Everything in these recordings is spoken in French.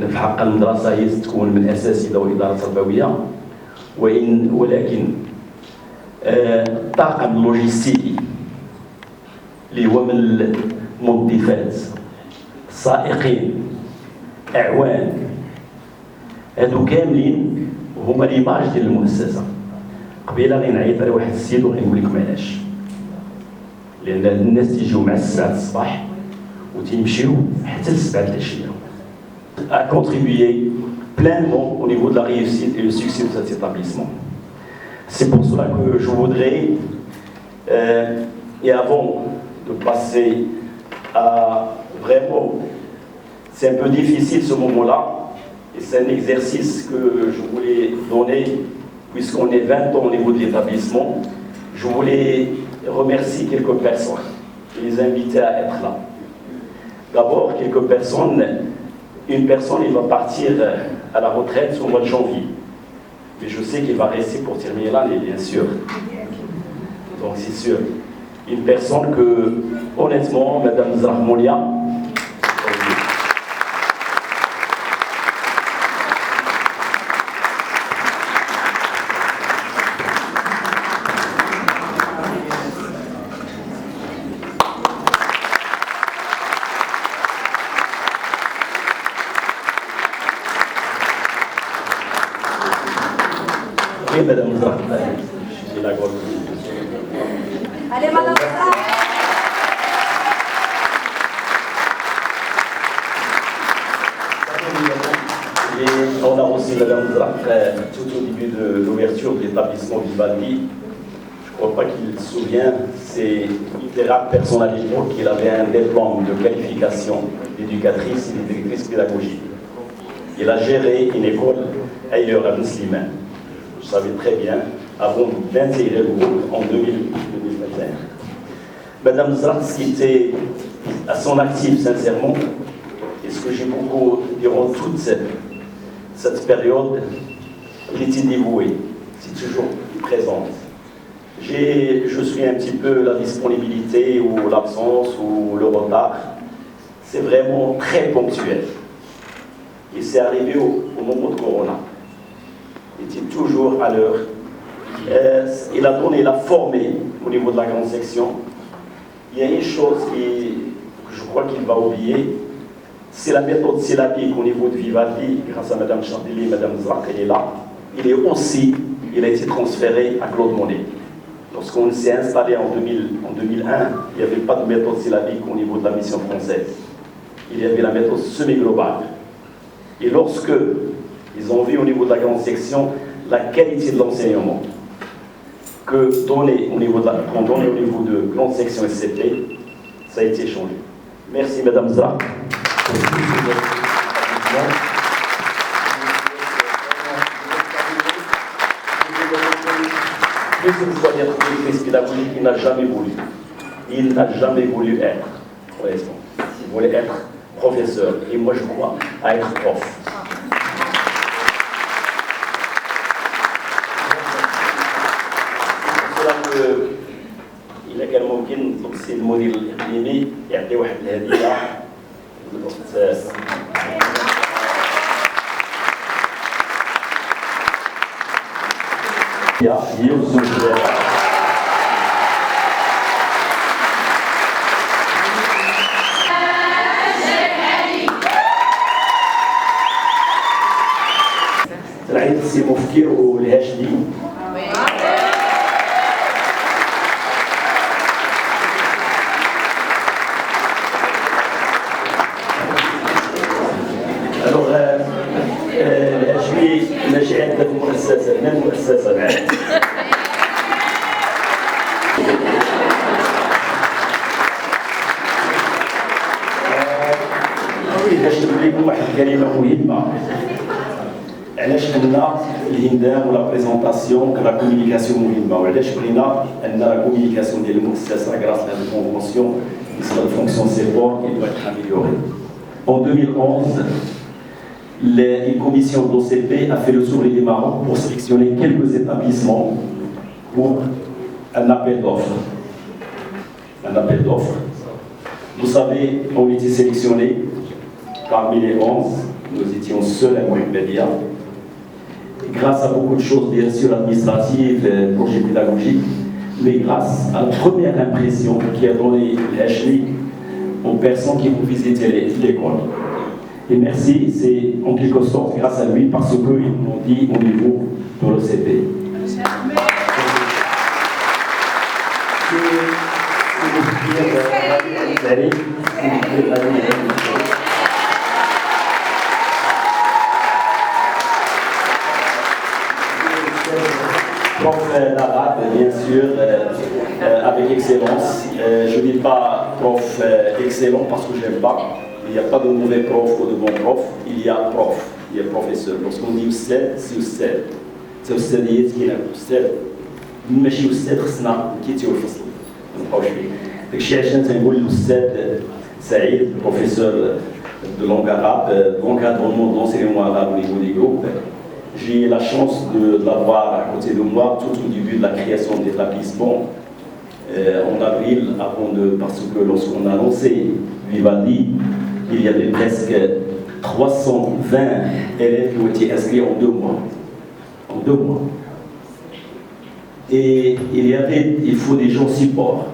في حق المدرسة هي تكون من أساتذة وإدارة تربوية، ولكن الطاقم اللوجستيكي اللي هو من الموظفات، السائقين، أعوان، هادو كاملين هما ليماج ديال المؤسسة. قبيله غير نعيط على واحد السيد وغنقول لكم علاش، لأن الناس تيجيو مع 7 الصباح وتيمشيو حتى ل7 العشية. A contribué pleinement au niveau de la réussite et le succès de cet établissement. C'est pour cela que je voudrais, et avant de passer à vraiment, c'est un peu difficile ce moment-là, et c'est un exercice que je voulais donner, puisqu'on est 20 ans au niveau de l'établissement. Je voulais remercier quelques personnes et les inviter à être là. D'abord, quelques personnes. Une personne, il va partir à la retraite au mois de janvier. Mais je sais qu'il va rester pour terminer l'année, bien sûr. Donc c'est sûr. Une personne que, honnêtement, Madame Zahmolia, oui, Madame Zahra, j'ai la grosse. Allez, Madame Zahra. On a aussi Madame Zahra tout au début de l'ouverture de l'établissement Vivaldi. Je ne crois pas qu'il se souvient, c'est une des rares personnes à l'époque qui avait un diplôme de qualification d'éducatrice et de directrice pédagogique. Il a géré une école ailleurs à Slimane. Je savais très bien, avant d'intégrer le groupe en 2021. Madame Zahra, ce qui était à son actif, sincèrement, et ce que j'ai beaucoup, durant toute cette période, il était dévoué, c'est toujours présente. Je suis un petit peu la disponibilité ou l'absence ou le retard. C'est vraiment très ponctuel. Et c'est arrivé au moment de Corona. Il était toujours à l'heure. Il a donné, il a formé au niveau de la grande section. Il y a une chose que je crois qu'il va oublier, c'est la méthode syllabique au niveau de Vivaldi, grâce à Mme Chandelier, Mme Zahra, elle est là. Il a été transféré à Claude Monet. Lorsqu'on s'est installé en 2001, il n'y avait pas de méthode syllabique au niveau de la mission française. Il y avait la méthode semi-globale. Et lorsque ils ont vu au niveau de la grande section la qualité de l'enseignement qu'on donnait au niveau de grande section SCP, ça a été changé. Merci Madame Zahra. Plus une fois d'être directrice pédagogique, il n'a jamais voulu. Il n'a jamais voulu être, honnêtement. Il voulait être professeur. Et moi, je crois à être prof. C'est pour cela qu'il a كان ممكن السي المدير الإقليمي يعطي واحد الهدية هي والزوج العيد السي مفكر والهاشمي. الهاشمي ماشي عندنا في المؤسسة، هنا المؤسسة معاه. باش نقول لكم واحد الكلمة مهمة. علاش قلنا الهندام ولا بريزونطاسيون كلا كومينيكاسيون مهمه، وعلاش بغينا ان لا كومينيكاسيون ديال المؤسسه غراس لهاد الكونفونسيون يصير الفونكسيون سيبور il doit être amélioré. En 2011, une commission d'OCP a fait le tour du Maroc pour sélectionner quelques établissements pour un appel d'offres. Un appel d'offres. Vous savez, on était sélectionnés parmi les 11. nous étions seuls à Mohamedia. Grâce à beaucoup de choses, bien sûr, administratives, projets pédagogiques, mais grâce à la première impression qui a donné l'HLI aux personnes qui vont visiter l'école. Et merci, c'est en quelque sorte grâce à lui, parce qu'ils m'ont dit au niveau de l'OCP. Prof d'arabe, bien sûr, avec excellence. Je ne dis pas prof excellent parce que je n'aime pas. Il n'y a pas de mauvais prof ou de bon prof. Il y a prof, il y a professeur. Lorsqu'on dit ustad, c'est ustad. C'est ustadiyat qui est ustad. ماشي أستاذ خصنا كيتيو الفصل ما نبقاوش فيه. داكشي عشان تنقول الأستاذ سعيد professeur de langue arabe, d'encadrement d'enseignement arabe au niveau des groupes. J'ai la chance de l'avoir à côté de moi tout au début de la création de l'établissement en avril, parce que lorsqu'on a lancé Vivaldi, il y avait presque 320 élèves qui ont été inscrits en 2 mois. En 2 mois. Et il faut des gens support.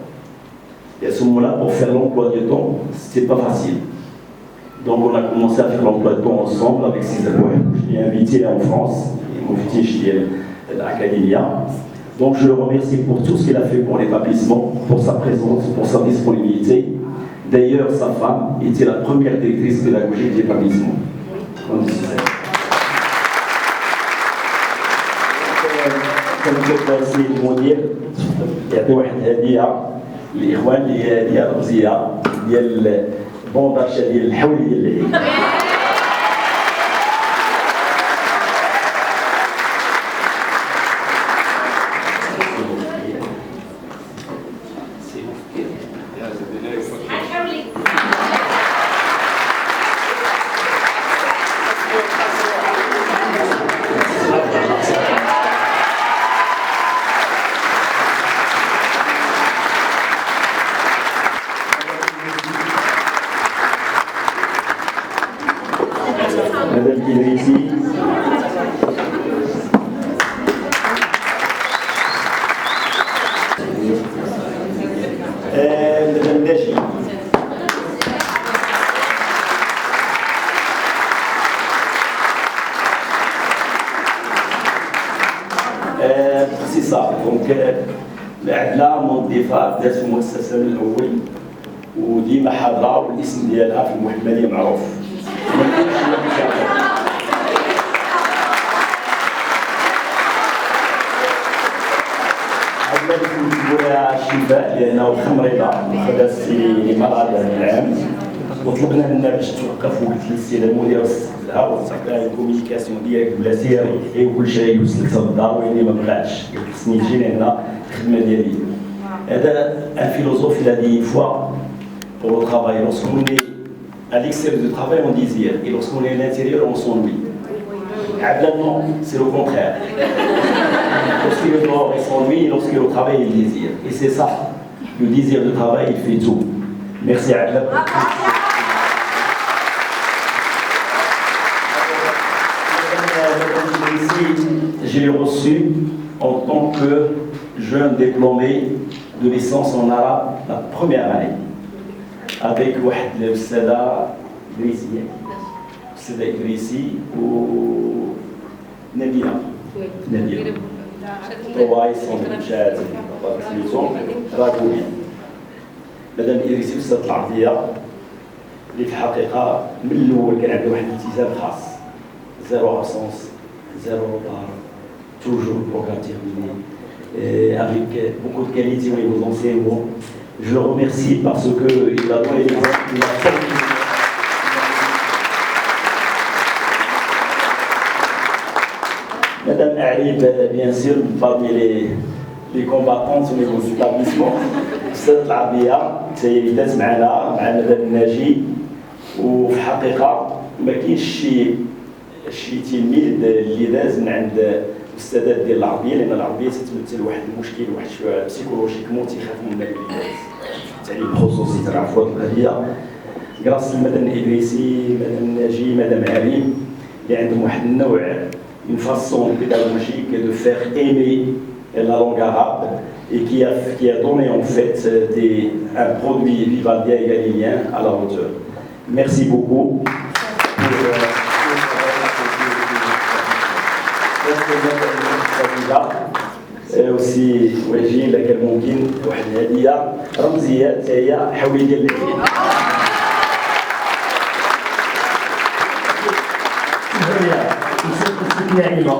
Et à ce moment-là, pour faire l'emploi du temps, c'était pas facile. Donc on a commencé à faire l'emploi de temps ensemble avec César Oued. Je l'ai invité en France, il m'a invité chez l'Académia. Donc je le remercie pour tout ce qu'il a fait pour l'établissement, pour sa présence, pour sa disponibilité. D'ailleurs, sa femme était la première directrice pédagogique de l'établissement. كنشوف السيد المدير يعطي واحد الهديه للاخوان اللي هي هديه رمزيه ديال بونداشا ديال الحول ديال العيد. Madame Idrissi. Madame Dachi. C'est ça. Donc, العدلة موظفة ذات المؤسسة من الأول وديما حاضرة والاسم ديالها في المحمدية معروف. نقولها الشفاء لانه مريضه وخدات في مرض العام وطلبنا منها باش توقف وقلت للسيد المدير وصلتها وصافي الكومينيكاسيون ديالك بلا سيري وكل شيء وصلت للدار ويني ما بقاتش قلت خصني نجي لهنا الخدمه ديالي. هذا un philosophe il a dit une fois pour le travail lorsqu'on est à l'extérieur du travail on désire et lorsqu'on est à l'intérieur on s'ennuie. Non, c'est le contraire. Lorsqu'il est dehors, il s'ennuie, et lorsqu'il est au travail, il désire. Et c'est ça. Le désir de travail, il fait tout. Merci Adla. Je l'ai reçu en tant que jeune diplômé de licence en arabe la première année. Avec le Sada Idrissi. Sada Idrissi ou Nabila. Nabila. طواي سندوتشات بطاطس راكوبي. مادام إدريسي أستاذ العربية اللي في الحقيقة من الأول كان عنده واحد الالتزام خاص. زيرو أبسونس، زيرو روطار، توجور بروغرام تيرميني. Avec beaucoup de qualité au niveau d'enseignement. Je le remercie parce qu'il a donné l'exemple. Madame Arib, bien sûr, parmi les combattantes au niveau de l'établissement, c'est l'Arabia, c'est évident, مع مدام الناجي وفي الحقيقة ما كاينش شي تلميذ اللي داز من عند الأستاذات ديال العربية لأن العربية تتمثل واحد المشكل واحد شوية بسيكولوجيكمون تيخاف من الوليدات التعليم الخصوصي تعرفوا هذه القضية كراس المدن الادريسي، مدن ناجي، مدام عليم اللي عندهم واحد النوع une façon pédagogique de faire aimer la langue arabe et qui a donné en fait un produit vivaldien et galinien à la hauteur. Merci beaucoup. aussi وجهي لك ممكن واحد الهديه رمزيه حتى هي حولي ديال العيد. هي نعيمه